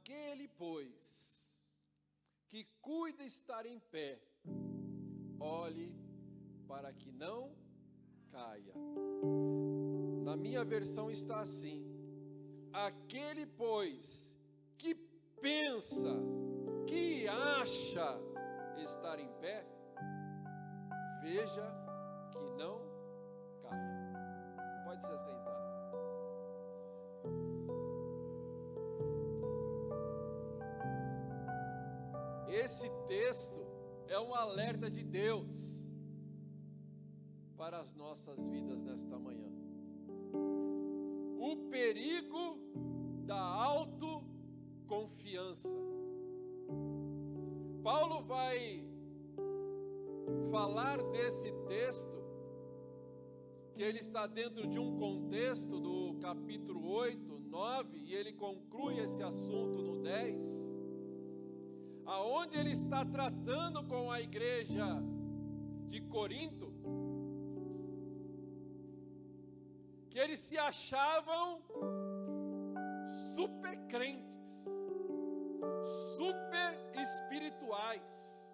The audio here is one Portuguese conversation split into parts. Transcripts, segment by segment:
Aquele, pois, que cuida estar em pé, olhe para que não caia. Na minha versão está assim: aquele, pois, que pensa, que acha estar em pé, veja que não caia. Pode se assentar. Esse texto é um alerta de Deus para as nossas vidas nesta manhã. O perigo da autoconfiança. Paulo vai falar desse texto, que ele está dentro de um contexto do capítulo 8, 9, e ele conclui esse assunto no 10, aonde ele está tratando com a igreja de Corinto, que eles se achavam super crentes, super espirituais,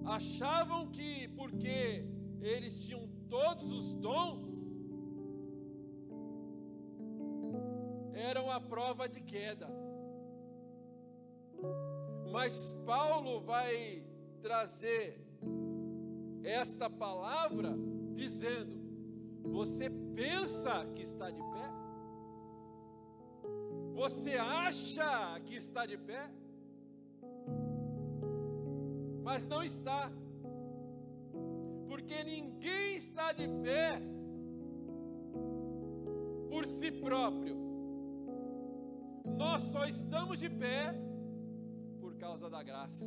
achavam que porque eles tinham todos os dons, eram a prova de queda. Mas Paulo vai trazer esta palavra dizendo: você pensa que está de pé? Você acha que está de pé? Mas não está. Porque ninguém está de pé por si próprio. Nós só estamos de pé por causa da graça.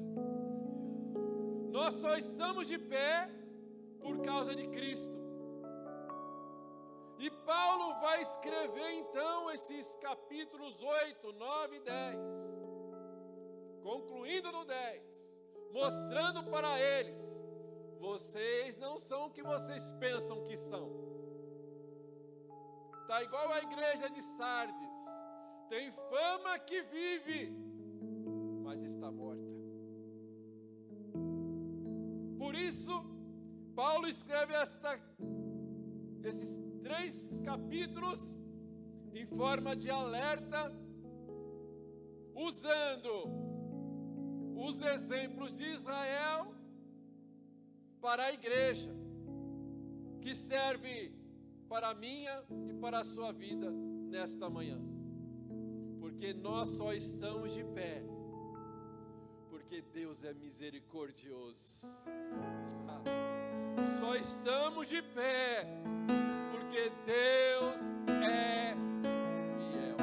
Nós só estamos de pé por causa de Cristo. E Paulo vai escrever então esses capítulos 8, 9 e 10, concluindo no 10, mostrando para eles: vocês não são o que vocês pensam que são. Está igual a igreja de Sardes, tem fama que vive, mas está morta. Por isso, Paulo escreve esses 3 capítulos em forma de alerta, usando os exemplos de Israel para a igreja, que serve para a minha e para a sua vida nesta manhã. Porque nós só estamos de pé porque Deus é misericordioso. Só estamos de pé porque Deus é fiel.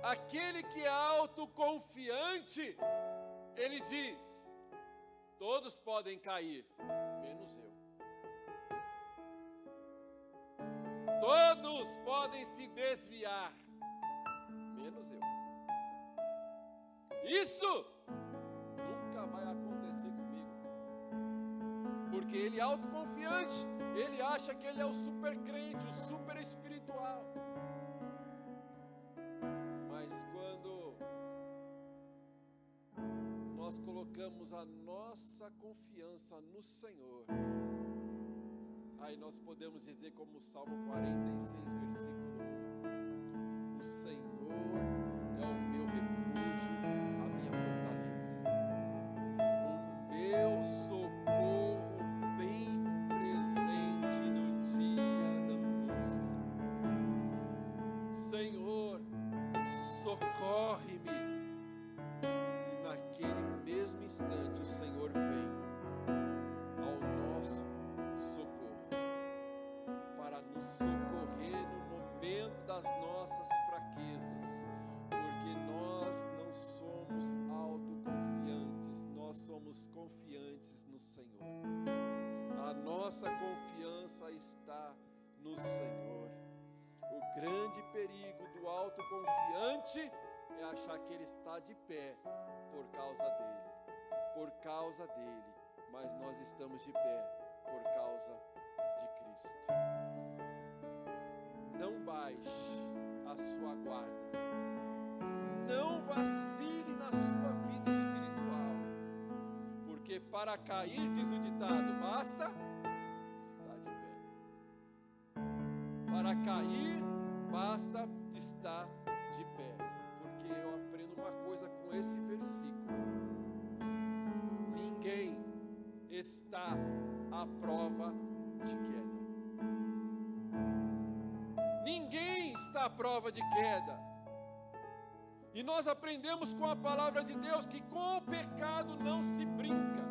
Aquele que é autoconfiante, ele diz: todos podem cair, menos eu. Todos podem se desviar, menos eu. Isso nunca vai acontecer comigo. Porque ele é autoconfiante, ele acha que ele é o super crente, o super espiritual. Mas quando nós colocamos a nossa confiança no Senhor, aí nós podemos dizer como o Salmo 46, versículo 1: o Senhor é o meu refúgio, a minha fortaleza, o meu socorro bem presente no dia da angústia. Senhor, socorre-me. E naquele mesmo instante o Senhor vem ao nosso socorro, para nos socorrer no momento das nossas fraquezas, porque nós não somos autoconfiantes, nós somos confiantes no Senhor. A nossa confiança está no Senhor. O grande perigo do autoconfiante é achar que ele está de pé por causa dele, mas nós estamos de pé por causa de Cristo. não baixe a sua guarda, não vacile na sua vida espiritual, porque para cair, diz o ditado, basta estar de pé. Para cair, basta estar de pé, porque eu aprendo uma coisa com esse versículo: ninguém está à prova de queda. Ninguém está à prova de queda. E nós aprendemos com a palavra de Deus que com o pecado não se brinca.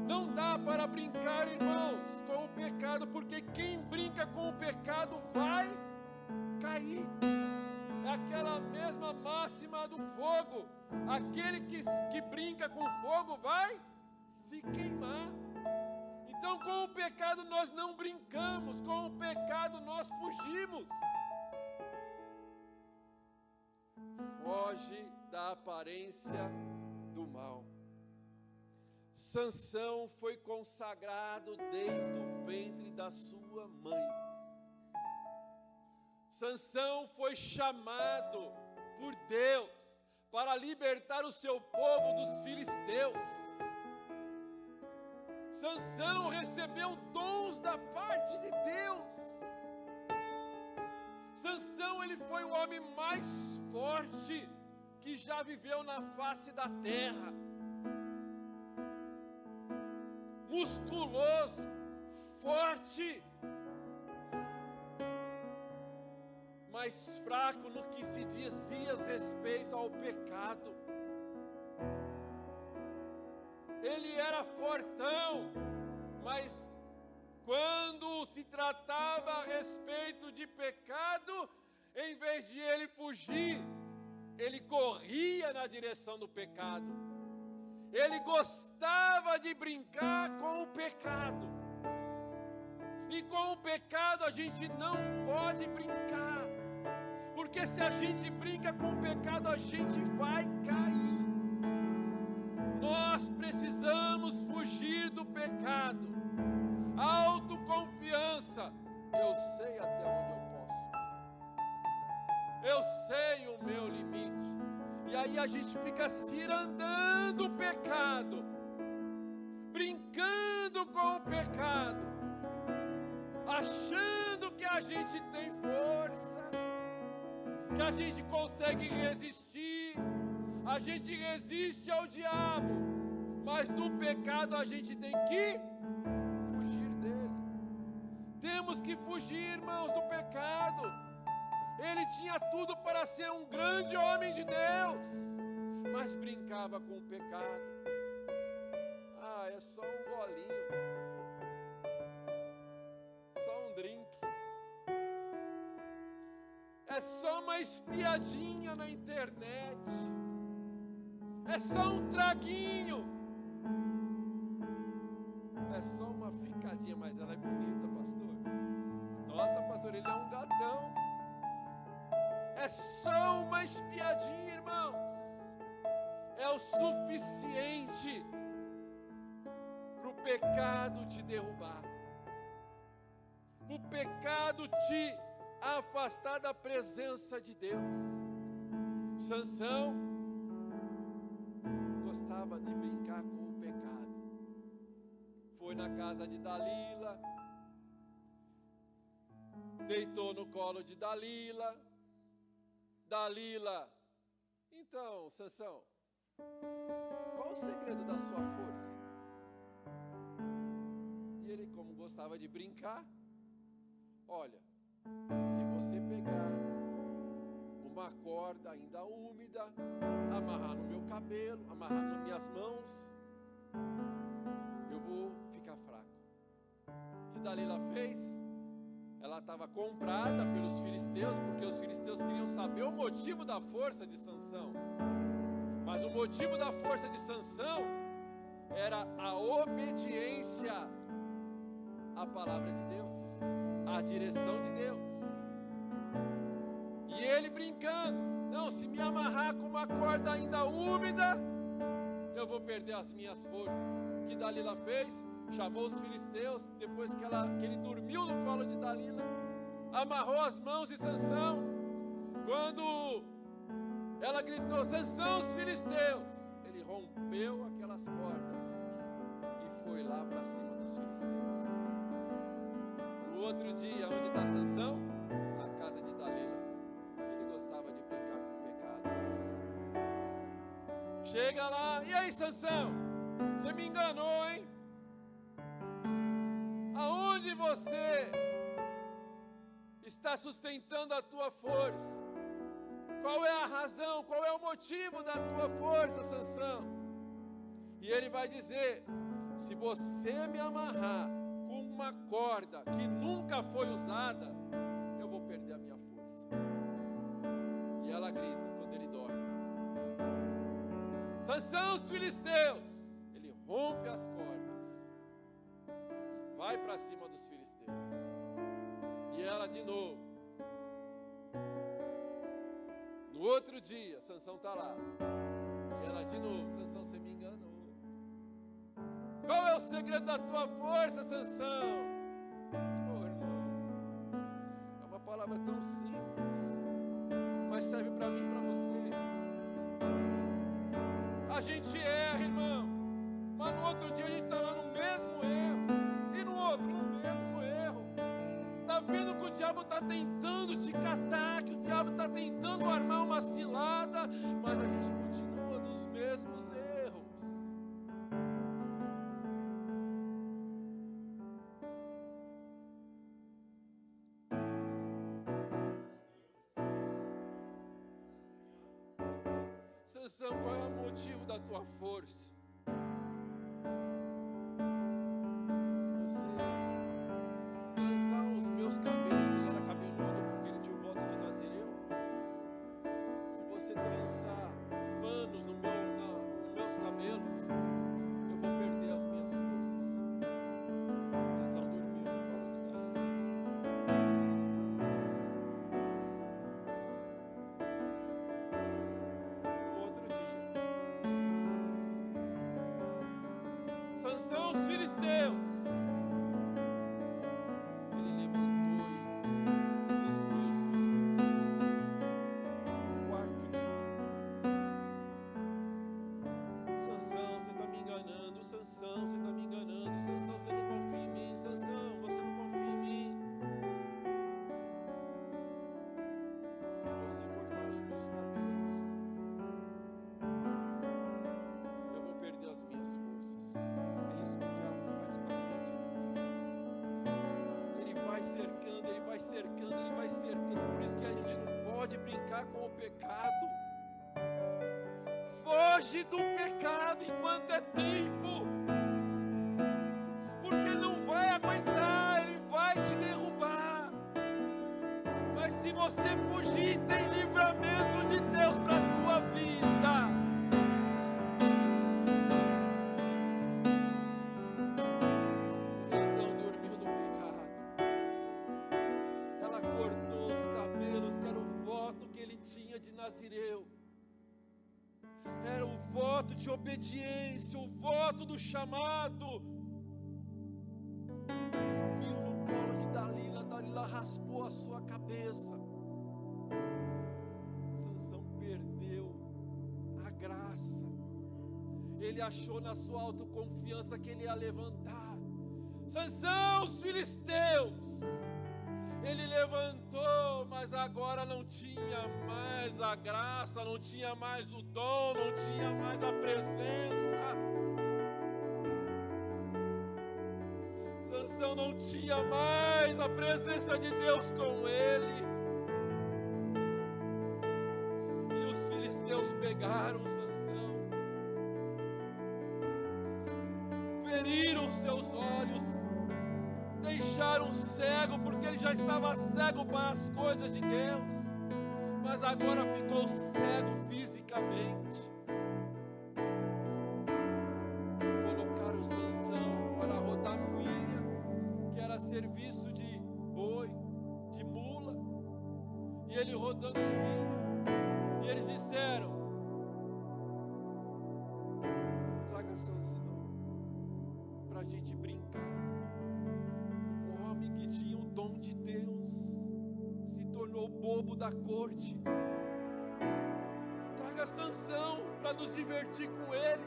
Não dá para brincar, irmãos, com o pecado, porque quem brinca com o pecado vai cair. É aquela mesma máxima do fogo: aquele que brinca com fogo vai se queimar. Então, com o pecado nós não brincamos, com o pecado nós fugimos. Foge da aparência do mal. Sansão foi consagrado desde o ventre da sua mãe. Sansão foi chamado por Deus para libertar o seu povo dos filisteus. Sansão recebeu dons da parte de Deus. Sansão, ele foi o homem mais forte que já viveu na face da terra. Musculoso, forte, mas fraco no que se dizia a respeito ao pecado. Ele era fortão, mas quando se tratava a respeito de pecado, em vez de ele fugir, ele corria na direção do pecado. Ele gostava de brincar com o pecado. E com o pecado a gente não pode brincar, porque se a gente brinca com o pecado, a gente vai cair. Nós precisamos fugir do pecado. Autoconfiança. Eu sei até onde eu posso. Eu sei o meu limite. E aí a gente fica cirandando o pecado, brincando com o pecado, achando que a gente tem força, que a gente consegue resistir. A gente resiste ao diabo, mas do pecado a gente tem que fugir dele. Temos que fugir, irmãos, do pecado. Ele tinha tudo para ser um grande homem de Deus, mas brincava com o pecado. Ah, é só um golinho, só um drink, é só uma espiadinha na internet, é só um traguinho, é só uma ficadinha, mas ela é bonita, pastor. Nossa, pastor, ele é um gatão. É só uma espiadinha, irmãos. É o suficiente para o pecado te derrubar, para o pecado te afastar da presença de Deus. Sansão gostava de brincar com o pecado. Foi na casa de Dalila, deitou no colo de Dalila. Dalila: então, Sansão, qual o segredo da sua força? E ele, como gostava de brincar, olha, se você pegar uma corda ainda úmida, amarrar no meu cabelo, amarrar nas minhas mãos, eu vou ficar fraco. O que Dalila fez? Ela estava comprada pelos filisteus, porque os filisteus queriam saber o motivo da força de Sansão. Mas o motivo da força de Sansão era a obediência à palavra de Deus, à direção de Deus. E ele brincando: não, se me amarrar com uma corda ainda úmida, eu vou perder as minhas forças. O que Dalila fez? Chamou os filisteus, depois que ele dormiu no colo de Dalila, amarrou as mãos de Sansão. Quando ela gritou: Sansão, os filisteus, ele rompeu aquelas cordas e foi lá para cima dos filisteus. No outro dia, onde está Sansão? Na casa de Dalila, porque ele gostava de brincar com o pecado. Chega lá: e aí, Sansão, você me enganou, hein? Aonde você está sustentando a tua força? Qual é a razão, qual é o motivo da tua força, Sansão? E ele vai dizer: se você me amarrar com uma corda que nunca foi usada, eu vou perder a minha força. E ela grita quando ele dorme: Sansão, os filisteus! Ele rompe as cordas e vai para cima dos filisteus. E ela de novo. No outro dia, Sansão está lá. E ela de novo: Sansão, você me enganou. Qual é o segredo da tua força, Sansão? Oh, irmão, é uma palavra tão simples, mas serve para mim e para você. A gente erra, irmão, mas no outro dia a gente está lá no mesmo erro. E no outro, no mesmo erro. Está vendo que o diabo está tentando te catar, que o diabo está tentando armar uma cilada, mas a gente continua nos mesmos erros. Sansão, qual é o motivo da tua força? Sansão, os filisteus. Ele levantou e destruiu os filisteus. No quarto dia: Sansão, você está me enganando. Sansão, você está me enganando. Sansão, você não confia em mim. Sansão, você não confia em mim. Se você cortar os meus cabelos, eu vou perder as minhas forças. É isso que o diabo faz com a gente, irmãos. Ele vai cercando, ele vai cercando, ele vai cercando. Por isso que a gente não pode brincar com o pecado. Foge do pecado enquanto é tempo, porque ele não vai aguentar, ele vai te derrubar. Mas se você fugir, tem livramento de Deus para a tua vida. Sansão dormiu no pecado. Ela cortou os cabelos, que era o voto que ele tinha de Nazireu. Era o voto de obediência, o voto do chamado. Dormiu no colo de Dalila. Dalila raspou a sua cabeça. Sansão perdeu a graça. Ele achou na sua autoconfiança que ele ia levantar. Sansão, os filisteus. Ele levantou, mas agora não tinha mais a graça, não tinha mais o dom, não tinha mais a presença. Sansão não tinha mais a presença de Deus com ele. E os filisteus pegaram Sansão, feriram seus olhos, deixaram cego, porque ele já estava cego para as coisas de Deus, mas agora ficou cego fisicamente. Colocaram Sansão para rodar moinha, que era serviço de boi, de mula, e ele rodando moinha, e eles disseram: traga Sansão para a gente brincar. Que tinha o dom de Deus, lobo da corte. Traga Sansão para nos divertir com ele.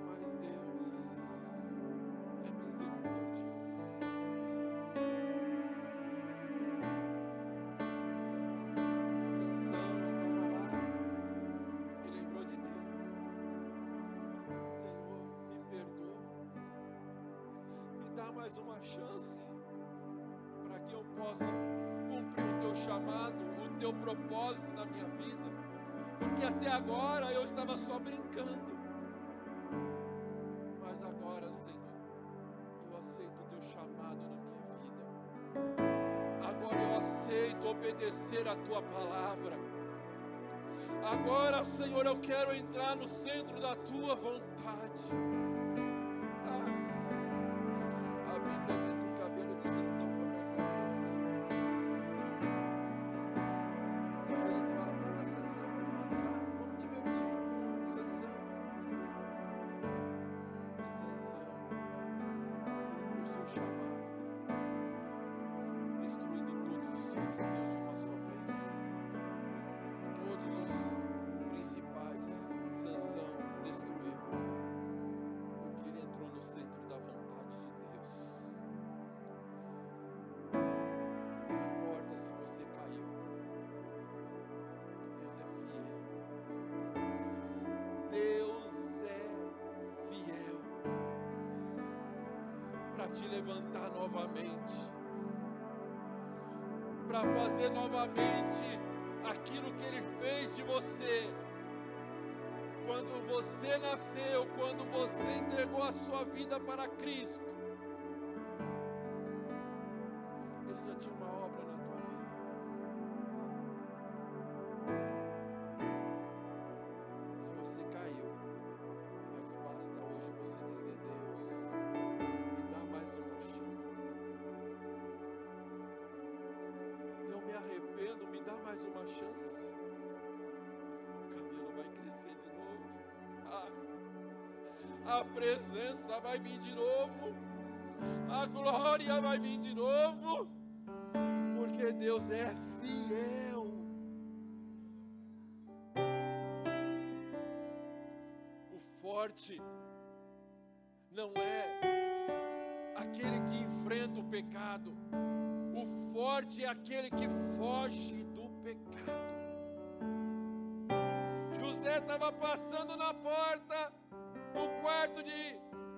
Mas Deus é misericordioso. Sansão estava lá e lembrou de Deus. Senhor, me perdoa. Me dá mais uma chance para que eu possa cumprir o teu chamado, o teu propósito na minha vida, porque até agora eu estava só brincando, mas agora, Senhor, eu aceito o teu chamado na minha vida, agora eu aceito obedecer a tua palavra, agora, Senhor, eu quero entrar no centro da tua vontade. A Bíblia diz que o cabelo de Sansão começa a crescer. E aí eles falam: traga Sansão, vamos brincar, vamos divertir com Sansão. E Sansão cumpriu o seu chamado, destruindo todos os filisteus de uma só vez. Todos os principais Sansão destruiu, porque ele entrou no centro da vontade de Deus. Não importa se você caiu, Deus é fiel para te levantar novamente, para fazer novamente aquilo que Ele fez de você. Quando você nasceu, quando você entregou a sua vida para Cristo, Ele já tinha uma obra na tua vida. E você caiu, mas basta hoje você dizer: Deus, me dá mais uma chance. Eu me arrependo, me dá mais uma chance. O cabelo vai crescer de novo. A presença vai vir de novo. A glória vai vir de novo. Porque Deus é fiel. O forte não é aquele que enfrenta o pecado. O forte é aquele que foge do pecado. José estava passando na porta do quarto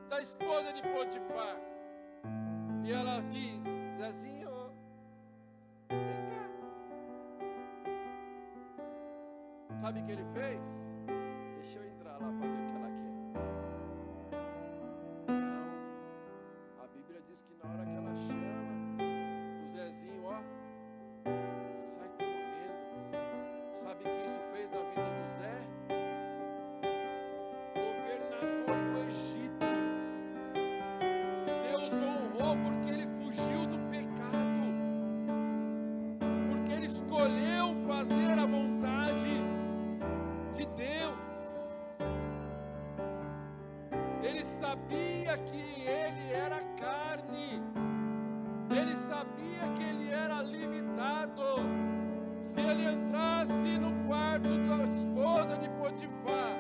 da esposa de Potifar. E ela diz: Zezinho, vem cá. Sabe o que ele fez? Deixa eu entrar lá para ver o que ela quer. Não. A Bíblia diz que na hora que ela chama, o Zezinho, sai correndo. Sabe o que isso fez na vida do Zé? Governador do Egito. Deus honrou porque ele fugiu do pecado, porque ele escolheu fazer a vontade de Deus. Ele sabia que ele era carne, ele sabia que ele era limitado. Se ele entrasse no quarto da esposa de Potifar,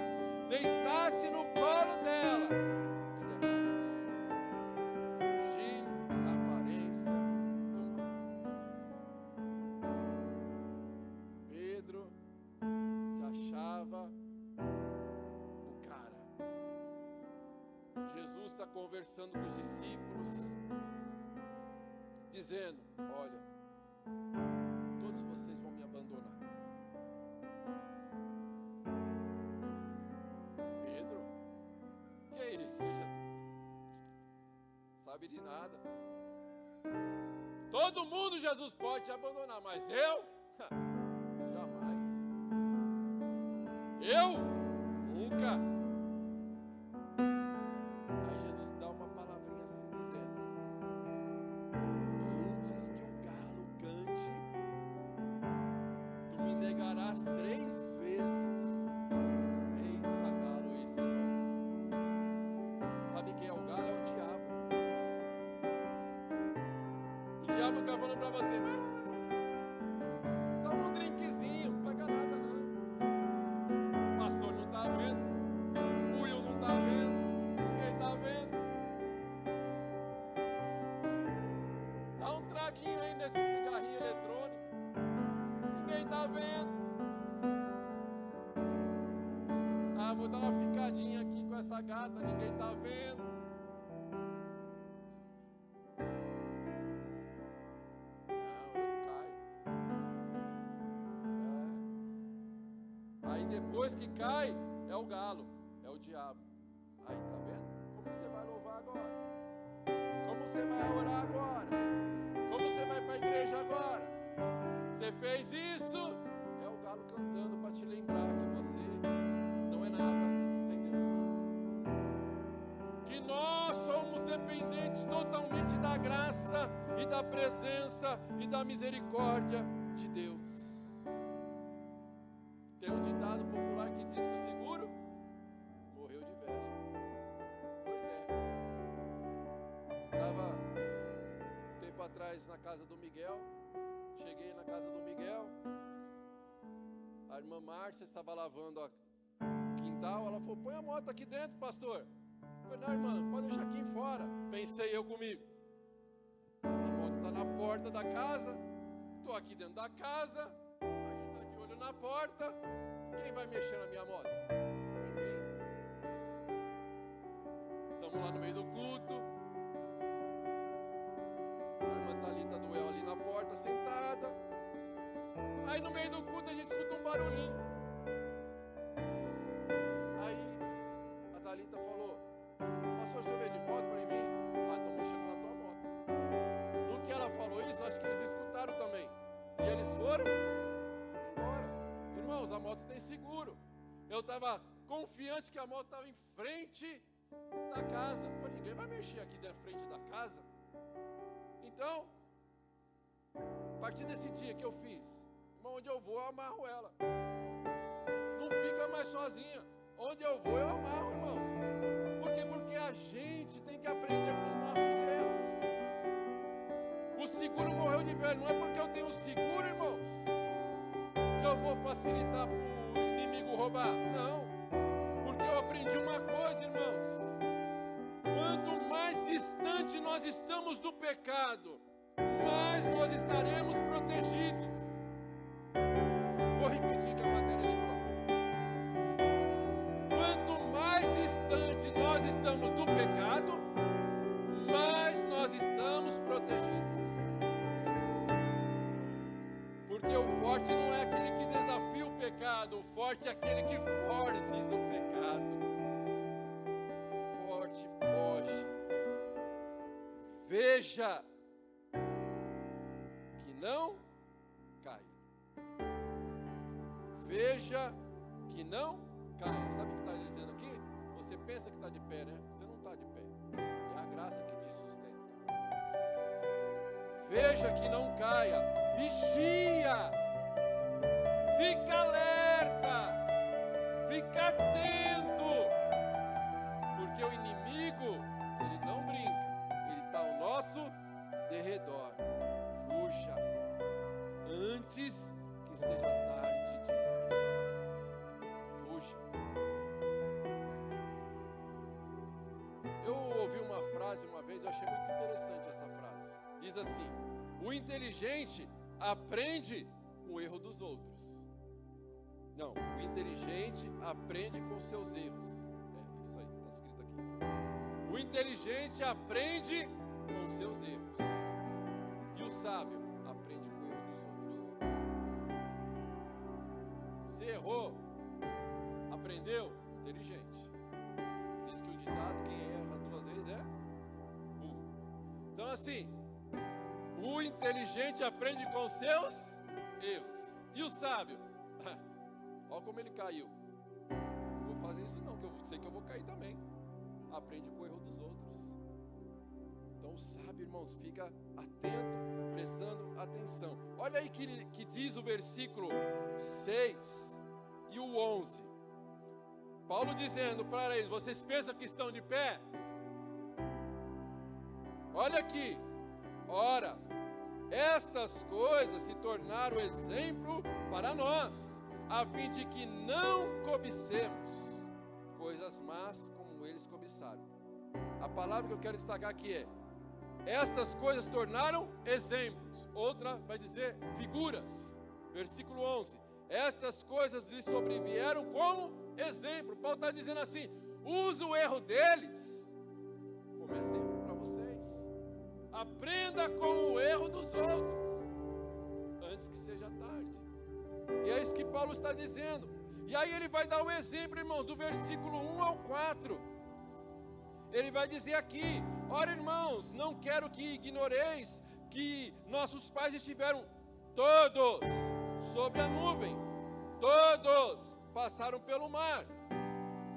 deitasse no colo dela, fugir da aparência do mal. Pedro se achava o cara. Jesus está conversando com os discípulos, dizendo: olha, todos vocês vão me abandonar. Pedro, que é isso, Jesus? Sabe de nada. Todo mundo, Jesus, pode te abandonar, mas eu? Jamais. Eu? Nunca. Aí Jesus dá uma palavrinha assim, dizendo: antes que o galo cante, tu me negarás 3 vezes. Eita, galo esse, irmão. Sabe quem é o galo? É o diabo. vendo. Ah, vou dar uma ficadinha aqui com essa gata, ninguém está vendo. Não, eu não caio. Aí depois que cai, é o galo, é o diabo. Aí, tá vendo? Como que você vai louvar agora? Como você vai orar agora? Como você vai para a igreja agora? Você fez isso? É o galo cantando para te lembrar que você não é nada sem Deus. Que nós somos dependentes totalmente da graça e da presença e da misericórdia de Deus. Tem um ditado popular que diz que o seguro morreu de velho. Pois é. Estava um tempo atrás na casa do Miguel. Cheguei na casa do Miguel. A irmã Márcia estava lavando o quintal. Ela falou: põe a moto aqui dentro, pastor. Eu falei: não, irmã, pode deixar aqui fora. Pensei eu comigo. A moto está na porta da casa. Estou aqui dentro da casa. A gente está de olho na porta. Quem vai mexer na minha moto? Ninguém. Estamos lá no meio do culto. A irmã Thalita do El ali na porta, sentada. Aí no meio do culto a gente escuta um barulhinho. Aí a Thalita falou: pastor, o senhor veio de moto? Eu falei: vim. Ah, estão mexendo na tua moto. No que ela falou isso, acho que eles escutaram também. E eles foram embora. Irmãos, a moto tem seguro. Eu estava confiante que a moto estava em frente da casa. Eu falei: ninguém vai mexer aqui na frente da casa. Então, a partir desse dia que eu fiz, irmão, onde eu vou, eu amarro ela. Não fica mais sozinha. Onde eu vou, eu amarro, irmãos. Por quê? Porque a gente tem que aprender com os nossos erros. O seguro morreu de velho. Não é porque eu tenho seguro, irmãos, que eu vou facilitar para o inimigo roubar. Não. Porque eu aprendi uma coisa, irmãos. Quanto mais distante nós estamos do pecado, mais nós estaremos protegidos. Vou repetir que a matéria de prova. Quanto mais distante nós estamos do pecado, mais nós estamos protegidos. Porque o forte não é aquele que desafia o pecado, o forte é aquele que foge do pecado. Forte foge. Veja que não caia. Veja que não caia. Sabe o que está dizendo aqui? Você pensa que está de pé, né? Você não está de pé. É a graça que te sustenta. Veja que não caia. Vigia. Fica alerta. Fica atento. Porque o inimigo, ele não brinca. Ele está ao nosso derredor. Fuja antes que seja tarde demais. Fuja. Eu ouvi uma frase uma vez, eu achei muito interessante essa frase. Diz assim: o inteligente aprende com o erro dos outros. Não, o inteligente aprende com seus erros. É isso aí, está escrito aqui. O inteligente aprende com seus erros. E o sábio aprende com o erro dos outros. Se errou, aprendeu, inteligente. Diz que o ditado: quem erra duas vezes é burro. Então assim, o inteligente aprende com seus erros. E o sábio? Olha como ele caiu. Não vou fazer isso não, que eu sei que eu vou cair também. Aprende com o erro dos outros. Então o sábio, irmãos, fica atento, prestando atenção. Olha aí que diz o versículo 6 e o 11. Paulo dizendo para eles: vocês pensam que estão de pé? Olha aqui. Ora, estas coisas se tornaram exemplo para nós, a fim de que não cobicemos coisas más como eles cobiçaram. A palavra que eu quero destacar aqui é: estas coisas tornaram exemplos. Outra vai dizer figuras. Versículo 11: Estas coisas lhes sobrevieram como exemplo. Paulo está dizendo assim: usa o erro deles como exemplo para vocês. Aprenda com o erro dos outros, antes que seja tarde. E é isso que Paulo está dizendo. E aí ele vai dar o exemplo, irmãos, do versículo 1 ao 4. Ele vai dizer aqui: ora, irmãos, não quero que ignoreis que nossos pais estiveram todos sobre a nuvem, todos passaram pelo mar,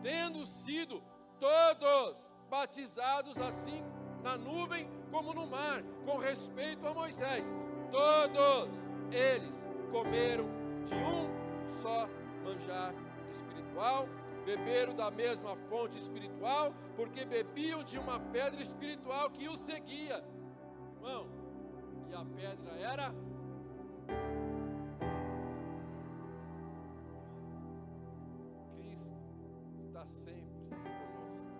tendo sido todos batizados assim na nuvem como no mar, com respeito a Moisés. Todos eles comeram de um só manjar espiritual, beberam da mesma fonte espiritual, porque bebiam de uma pedra espiritual que os seguia. Irmão, e a pedra era Cristo. Está sempre conosco.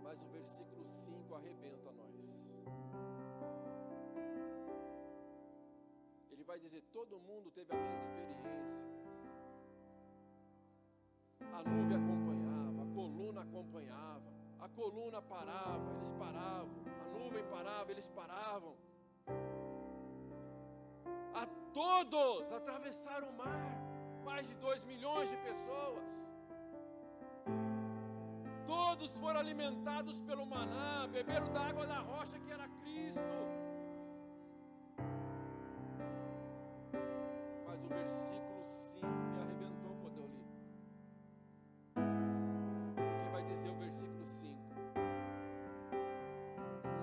Mas o versículo 5 arrebenta nós. Ele vai dizer: todo mundo teve a mesma experiência. A nuvem acompanhava, a coluna acompanhava, a coluna parava, eles paravam, a nuvem parava, eles paravam. A todos atravessaram o mar, mais de 2 milhões de pessoas. Todos foram alimentados pelo maná, beberam da água da rocha que era Cristo. Mas o versículo 5 me arrebentou quando eu li. Porque vai dizer o versículo 5: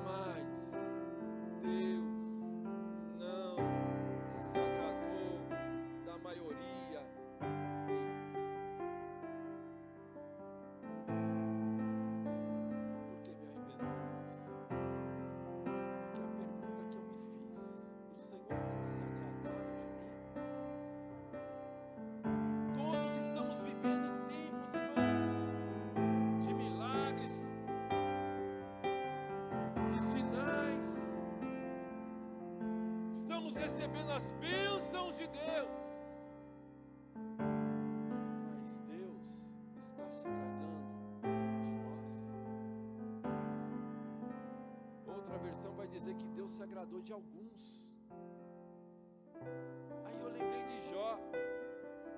mas Deus não se agradou da maioria deles. Por que me arrebentou isso? Porque a pergunta que eu me fiz: o Senhor tem se agradado de mim? Todos estamos vivendo em tempos, irmãos, de milagres, de sinais. Estamos recebendo as bênçãos de Deus. Mas Deus está se agradando de nós. Outra versão vai dizer que Deus se agradou de alguns. Aí eu lembrei de Jó,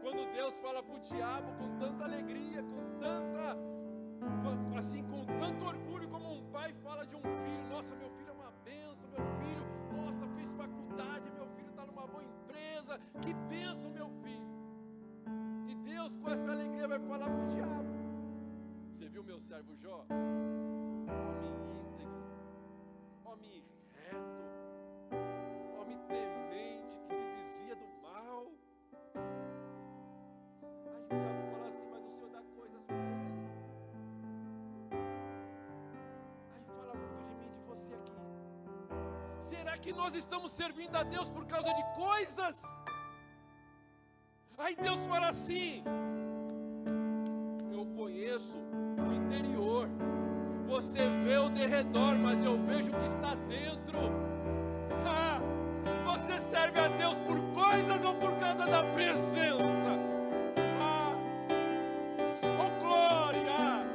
quando Deus fala para o diabo com tanta alegria, com tanto orgulho, como um pai fala de um filho: nossa, meu filho é uma bênção, meu filho, nossa, fez faculdade, meu filho está numa boa empresa, que bênção, meu filho. E Deus, com essa alegria, vai falar para o diabo: você viu meu servo Jó? Homem íntegro, homem reto, homem temente, que se desvia do mal. Aí o diabo fala assim: mas o Senhor dá coisas para ele. Aí fala muito de mim e de você aqui. Será que nós estamos servindo a Deus por causa de coisas? Aí Deus fala assim: eu conheço o interior, você vê o derredor, mas eu vejo o que está dentro. Você serve a Deus por coisas ou por causa da presença? Oh glória!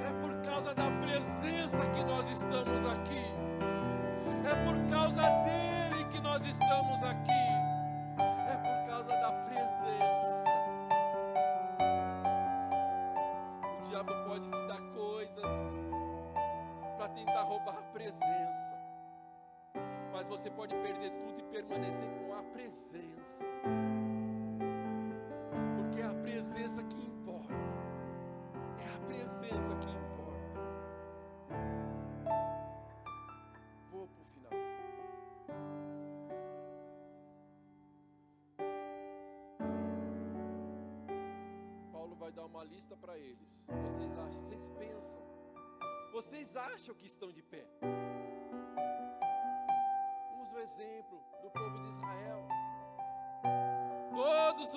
É por causa da presença que nós estamos aqui. É por causa dele que nós estamos aqui. É por causa da presença. O diabo pode te dar coisas para tentar roubar a presença, mas você pode perder tudo e permanecer com a presença, porque é a presença que importa. É a presença que importa. Vou para o final. Paulo vai dar uma lista para eles. Vocês acham que estão de pé? Usa o exemplo do povo de Israel. Todos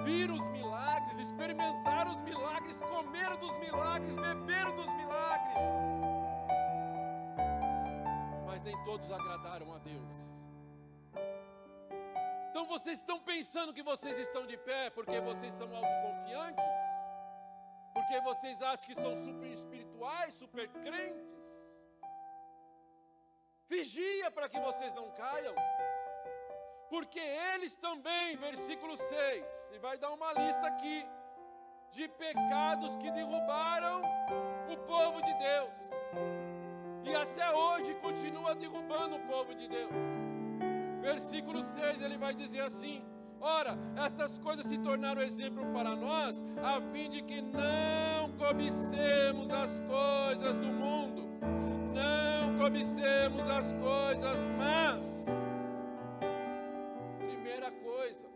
viram os milagres, experimentaram os milagres, comeram dos milagres, beberam dos milagres. Mas nem todos agradaram a Deus. Então vocês estão pensando que vocês estão de pé porque vocês são autoconfiantes? Porque vocês acham que são super espirituais, super crentes? Vigia para que vocês não caiam. Porque eles também, versículo 6, e vai dar uma lista aqui, de pecados que derrubaram o povo de Deus. E até hoje continua derrubando o povo de Deus. Versículo 6, ele vai dizer assim: ora, estas coisas se tornaram exemplo para nós, a fim de que não cobicemos as coisas do mundo, não cobicemos as coisas más. Primeira coisa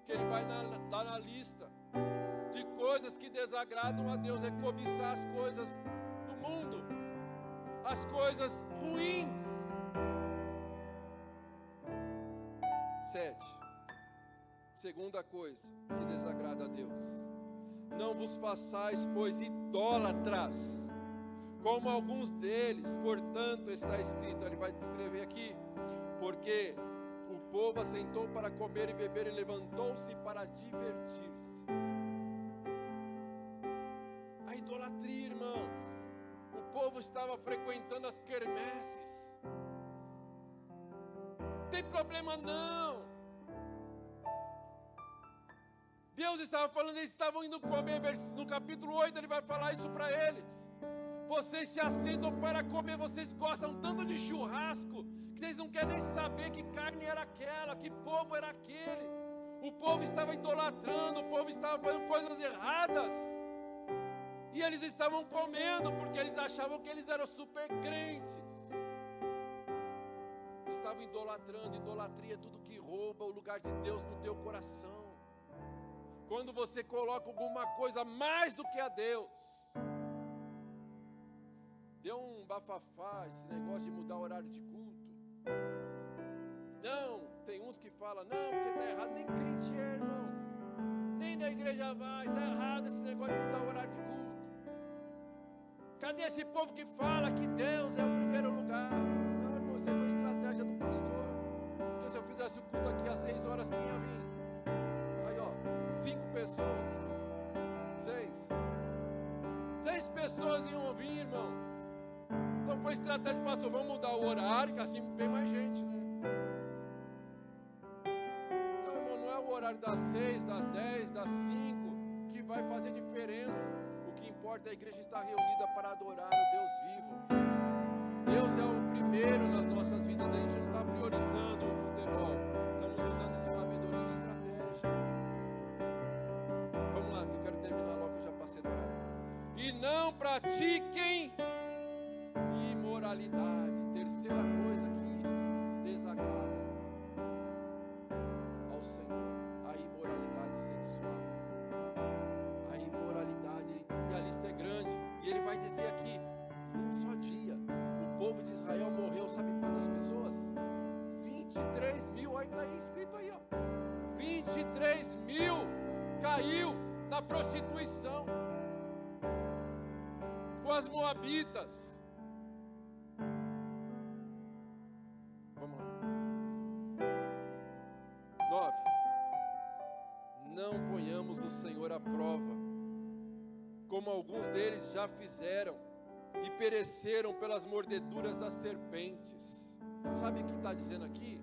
que ele vai dar na lista de coisas que desagradam a Deus é cobiçar as coisas do mundo, as coisas ruins. 7. Segunda coisa que desagrada a Deus: não vos façais, pois, idólatras, como alguns deles. Portanto, está escrito, ele vai descrever aqui, porque o povo assentou para comer e beber e levantou-se para divertir-se. A idolatria, irmãos. O povo estava frequentando as quermesses. Não tem problema não. Deus estava falando, eles estavam indo comer. No capítulo 8 ele vai falar isso para eles. Vocês se assentam para comer, vocês gostam tanto de churrasco, que vocês não querem nem saber que carne era aquela, que povo era aquele. O povo estava idolatrando, o povo estava fazendo coisas erradas. E eles estavam comendo, porque eles achavam que eles eram super crentes. Estavam idolatrando. Idolatria é tudo que rouba o lugar de Deus no teu coração. Quando você coloca alguma coisa mais do que a Deus. Deu um bafafá esse negócio de mudar o horário de culto. Não, tem uns que falam, não, porque está errado, nem crente é, irmão. Nem na igreja vai, está errado esse negócio de mudar o horário de culto. Cadê esse povo que fala que Deus é o primeiro lugar? Não, irmão, isso aí foi estratégia do pastor. Porque se eu fizesse o culto aqui às 6 horas, quem ia vir? Aí, ó, 5 pessoas. 6 pessoas iam vir, irmãos. Então foi estratégia do pastor, vamos mudar o horário, que assim vem mais gente, né? Então, irmão, não é o horário das 6, das 10, das 5 que vai fazer diferença. O que importa é a igreja estar reunida para adorar o Deus vivo. Deus é o primeiro nas nossas vidas, a gente não está priorizando o futebol, estamos usando de sabedoria e estratégia. Vamos lá, que eu quero terminar logo, que eu já passei do horário. E não pratiquem imoralidade. Terceira coisa que desagrada ao Senhor: a imoralidade sexual. A imoralidade, e a lista é grande. E ele vai dizer aqui, em um só dia, o povo de Israel morreu, sabe quantas pessoas? 23 mil, aí está aí escrito aí, ó. 23 mil caiu na prostituição com as moabitas. Vamos lá. 9. Não ponhamos o Senhor à prova, como alguns deles já fizeram e pereceram pelas mordeduras das serpentes. Sabe o que está dizendo aqui?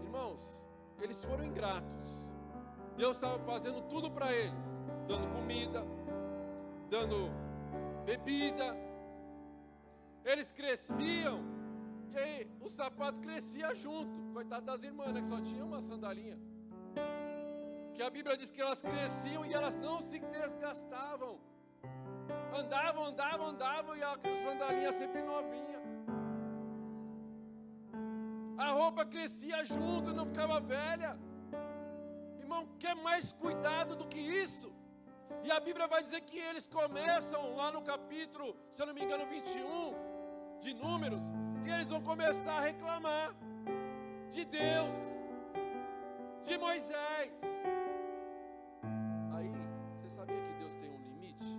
Irmãos, eles foram ingratos. Deus estava fazendo tudo para eles, dando comida, dando bebida. Eles cresciam, e aí o sapato crescia junto. Coitado das irmãs, né, que só tinha uma sandalinha. Que a Bíblia diz que elas cresciam e elas não se desgastavam. Andavam e a sandalinha sempre novinha. A roupa crescia junto, não ficava velha. Irmão, quer mais cuidado do que isso? E a Bíblia vai dizer que eles começam lá no capítulo, se eu não me engano, 21 de Números, e eles vão começar a reclamar de Deus, de Moisés. Aí, você sabia que Deus tem um limite?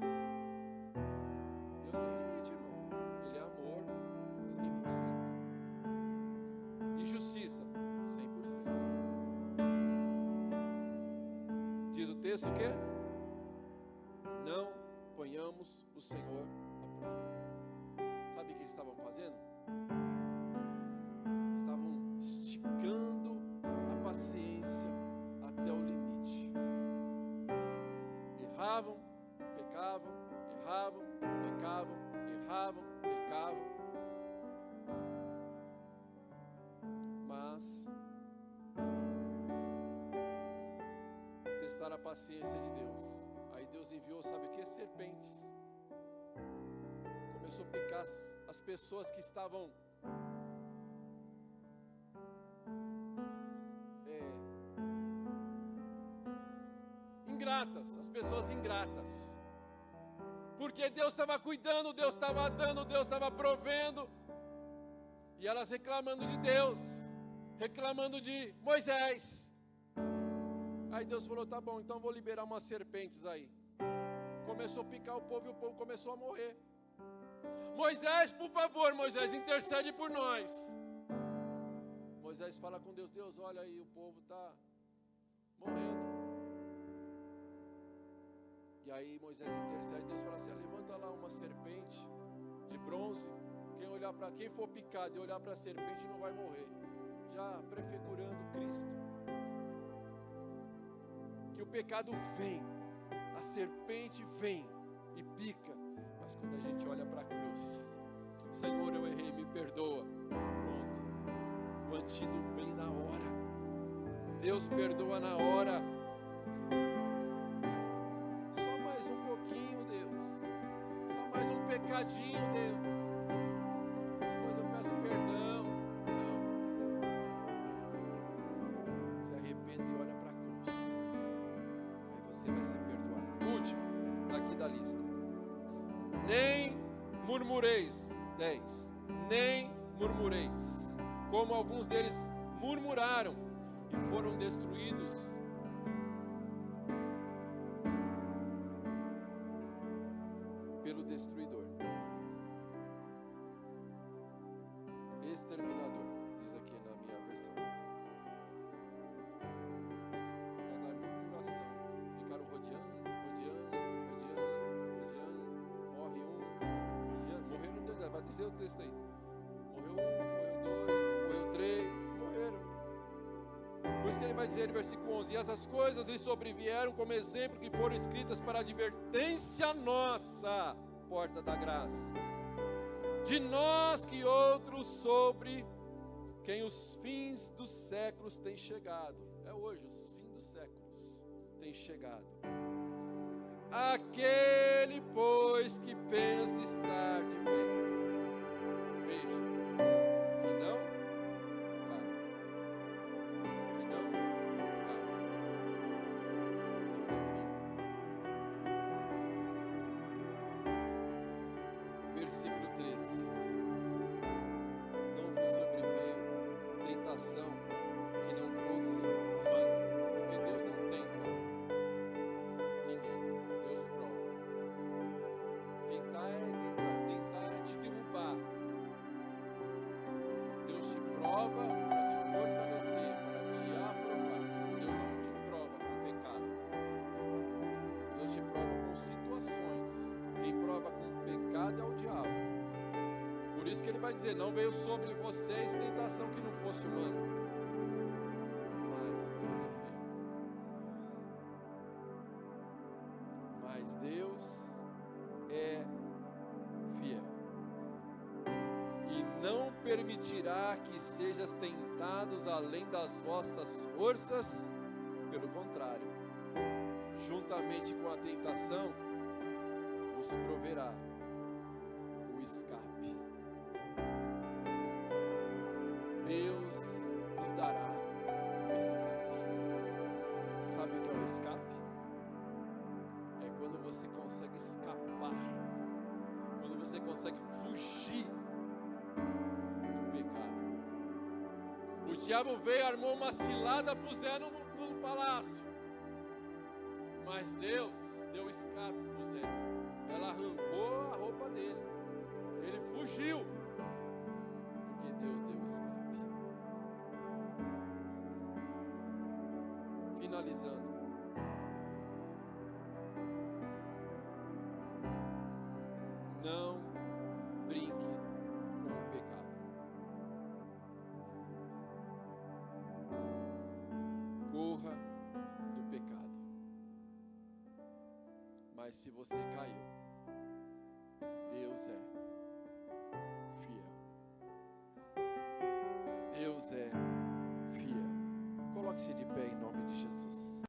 Deus tem limite, irmão. Ele é amor, 100%. E justiça, 100%. aconteça o quê? Não ponhamos o Senhor à prova. Sabe o que eles estavam fazendo? Estavam esticando a paciência até o limite. Erravam, pecavam, erravam, pecavam, erravam, pecavam. Mas testaram a paciência de Deus. Aí Deus enviou, sabe o que? Serpentes. Começou a picar as pessoas que estavam ingratas, as pessoas ingratas. Porque Deus estava cuidando, Deus estava dando, Deus estava provendo. E elas reclamando de Deus, reclamando de Moisés. Aí Deus falou, tá bom, então vou liberar umas serpentes aí. Começou a picar o povo e o povo começou a morrer. Moisés, por favor, Moisés, intercede por nós. Moisés fala com Deus, Deus, olha aí, o povo está morrendo. E aí Moisés intercede, Deus fala assim, levanta lá uma serpente de bronze. Quem for picado e olhar para a serpente não vai morrer. Já prefigurando Cristo. Que o pecado vem, a serpente vem e pica, mas quando a gente olha para a cruz, Senhor, eu errei, me perdoa. Pronto, o antídoto vem na hora. Deus perdoa na hora. Só mais um pouquinho, Deus. Só mais um pecadinho, Deus. Depois eu peço perdão. Não. Se arrepende e olha para a cruz. Aí você vai ser perdoado. Último, daqui da lista. Nem murmureis. 10. Nem murmureis, como alguns deles murmuraram e foram destruídos pelo destruidor, exterminador, diz aqui na minha versão. Cada murmuração, ficaram rodeando, morre um, morreram dois, vai dizer o texto aí, morreu um, morreu dois, morreu três, morreram. Por isso que ele vai dizer no versículo 11, e essas coisas lhe sobrevieram como exemplo que foram escritas para advertência nossa, porta da graça, de nós que outros sobre quem os fins dos séculos têm chegado. É hoje, os fins dos séculos têm chegado. Aquele, pois, que pensa estar de pé, veja, que não cai, que não cai. Deus é fiel. Versículo 13. Não vos sobreveio tentação que não fosse humana, porque Deus não tenta ninguém, Deus prova. Tentar é te derrubar. Deus te prova para te fortalecer, para te aprovar. Deus não te prova com pecado. Deus te prova com situações. Quem prova com pecado é o diabo. Por isso que ele vai dizer, não veio sobre vocês tentação que não fosse humana. Mas Deus é fiel. E não permitirá que sejas tentados além das vossas forças, pelo contrário, juntamente com a tentação, vos proverá o escape. Deus nos dará o escape. Sabe o que é o escape? É quando você consegue escapar, quando você consegue fugir do pecado. O diabo veio, armou uma cilada, puseram no palácio, mas Deus deu escape para Zé. Ela arrancou a roupa dele, ele fugiu, porque Deus deu escape. Finalizando, morra do pecado. Mas se você caiu, Deus é fiel. Deus é fiel. Coloque-se de pé em nome